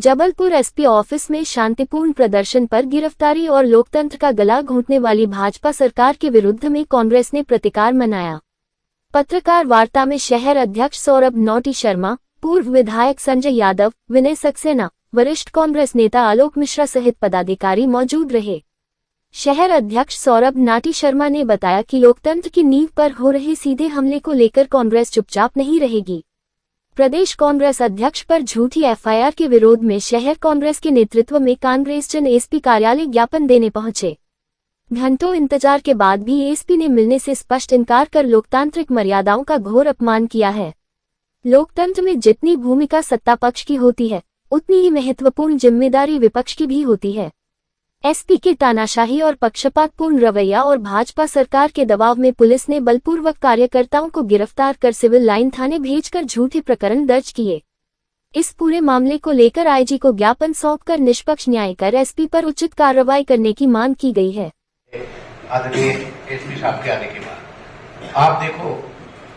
Jabalpur SP office में शांतिपूर्ण प्रदर्शन पर गिरफ्तारी और लोकतंत्र का गला घोंटने वाली भाजपा सरकार के विरुद्ध में कांग्रेस ने प्रतिकार मनाया। पत्रकार वार्ता में शहर अध्यक्ष सौरभ नौटी शर्मा, पूर्व विधायक संजय यादव, विनय सक्सेना, वरिष्ठ कांग्रेस नेता आलोक मिश्रा सहित पदाधिकारी मौजूद रहे। शहर अध्यक्ष सौरभ नाटी शर्मा ने बताया कि लोकतंत्र की नींव पर हो रहे सीधे हमले को लेकर कांग्रेस चुपचाप नहीं रहेगी। प्रदेश कांग्रेस अध्यक्ष पर झूठी एफआईआर के विरोध में शहर कांग्रेस के नेतृत्व में कांग्रेसजन एसपी कार्यालय ज्ञापन देने पहुंचे। घंटों इंतजार के बाद भी एसपी ने मिलने से स्पष्ट इनकार कर लोकतांत्रिक मर्यादाओं का घोर अपमान किया है। लोकतंत्र में जितनी भूमिका सत्ता पक्ष की होती है, उतनी ही महत्वपूर्ण जिम्मेदारी विपक्ष की भी होती है। एसपी के तानाशाही और पक्षपातपूर्ण रवैया और भाजपा सरकार के दबाव में पुलिस ने बलपूर्वक कार्यकर्ताओं को गिरफ्तार कर सिविल लाइन थाने भेजकर झूठे प्रकरण दर्ज किए। इस पूरे मामले को लेकर आईजी को ज्ञापन सौंपकर निष्पक्ष न्याय कर एसपी पर उचित कार्रवाई करने की मांग की गई है। आदरणीय एसपी साहब के आने के बाद आप देखो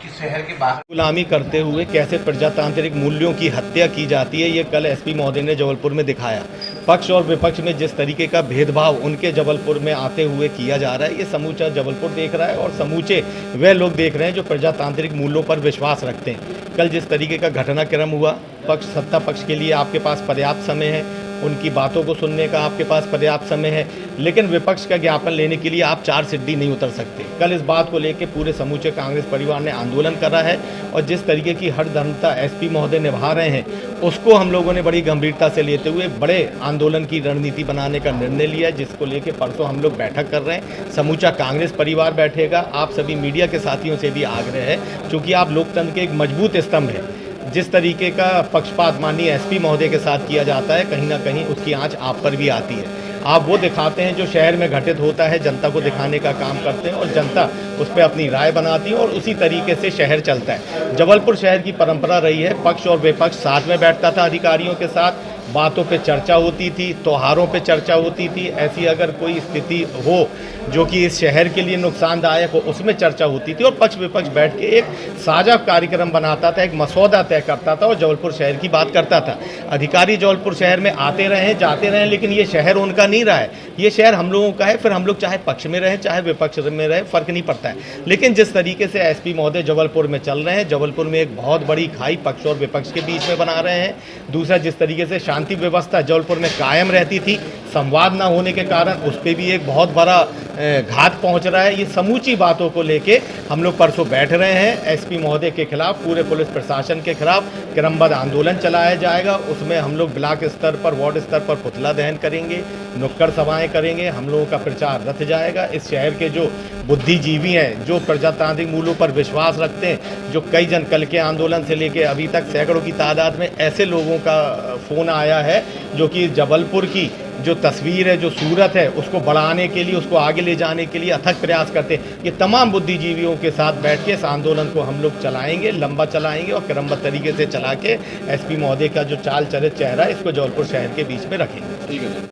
कि शहर के बाहर गुलामी करते हुए कैसे प्रजातांत्रिक मूल्यों की हत्या की जाती है, ये कल एसपी महोदय ने जबलपुर में दिखाया। पक्ष और विपक्ष में जिस तरीके का भेदभाव उनके जबलपुर में आते हुए किया जा रहा है, ये समूचा जबलपुर देख रहा है और समूचे वे लोग देख रहे हैं जो प्रजातांत्रिक मूल्यों पर विश्वास रखते हैं। कल जिस तरीके का घटनाक्रम हुआ, सत्ता पक्ष के लिए आपके पास पर्याप्त समय है, उनकी बातों को सुनने का आपके पास पर्याप्त समय है, लेकिन विपक्ष का ज्ञापन लेने के लिए आप 4 सीढ़ी नहीं उतर सकते। कल इस बात को लेकर पूरे समूचे कांग्रेस परिवार ने आंदोलन करा है और जिस तरीके की हरदर्मिता एसपी महोदय निभा रहे हैं, उसको हम लोगों ने बड़ी गंभीरता से लेते हुए बड़े आंदोलन की रणनीति बनाने का निर्णय लिया है, जिसको लेकर परसों हम लोग बैठक कर रहे हैं। समूचा कांग्रेस परिवार बैठेगा। आप सभी मीडिया के साथियों से भी आग्रह है, क्योंकि आप लोकतंत्र के एक मजबूत स्तंभ है। जिस तरीके का पक्षपात माननीय एसपी महोदय के साथ किया जाता है, कहीं ना कहीं उसकी आंच आप पर भी आती है। आप वो दिखाते हैं जो शहर में घटित होता है, जनता को दिखाने का काम करते हैं और जनता उस पर अपनी राय बनाती है और उसी तरीके से शहर चलता है। जबलपुर शहर की परंपरा रही है, पक्ष और विपक्ष साथ में बैठता था, अधिकारियों के साथ बातों पे चर्चा होती थी, त्योहारों पे चर्चा होती थी। ऐसी अगर कोई स्थिति हो जो कि इस शहर के लिए नुकसानदायक हो, उसमें चर्चा होती थी और पक्ष विपक्ष बैठ के एक साझा कार्यक्रम बनाता था, एक मसौदा तय करता था और जबलपुर शहर की बात करता था। अधिकारी जबलपुर शहर में आते रहे, जाते रहे, लेकिन ये शहर उनका नहीं रहा है, ये शहर हम लोगों का है। फिर हम लोग चाहे पक्ष में रहे चाहे विपक्ष में रहे, फर्क नहीं पड़ता है। लेकिन जिस तरीके से एसपी महोदय जबलपुर में चल रहे हैं, जबलपुर में एक बहुत बड़ी खाई पक्ष और विपक्ष के बीच में बना रहे हैं। दूसरा, जिस तरीके से शांति व्यवस्था जबलपुर में कायम रहती थी, संवाद न होने के कारण उस पर भी एक बहुत बड़ा घात पहुंच रहा है। ये समूची बातों को लेके हम लोग परसों बैठ रहे हैं। एसपी महोदय के खिलाफ, पूरे पुलिस प्रशासन के खिलाफ क्रमबद्ध आंदोलन चलाया जाएगा। उसमें हम लोग ब्लॉक स्तर पर, वार्ड स्तर पर पुतला दहन करेंगे, नुक्कड़ सभाएं करेंगे, हम लोगों का प्रचार रथ जाएगा। इस शहर के जो बुद्धिजीवी हैं, जो प्रजातांत्रिक मूल्यों पर विश्वास रखते हैं, जो कई जन कल के आंदोलन से लेके अभी तक सैकड़ों की तादाद में ऐसे लोगों का फोन आया है जो कि जबलपुर की जो तस्वीर है, जो सूरत है, उसको बढ़ाने के लिए, उसको आगे ले जाने के लिए अथक प्रयास करते हैं। ये तमाम बुद्धिजीवियों के साथ बैठ के इस आंदोलन को हम लोग चलाएंगे, लंबा चलाएंगे और क्रमबद्ध तरीके से चला के एसपी महोदय का जो चाल चरित चेहरा है, इसको जबलपुर शहर के बीच में रखेंगे। ठीक है।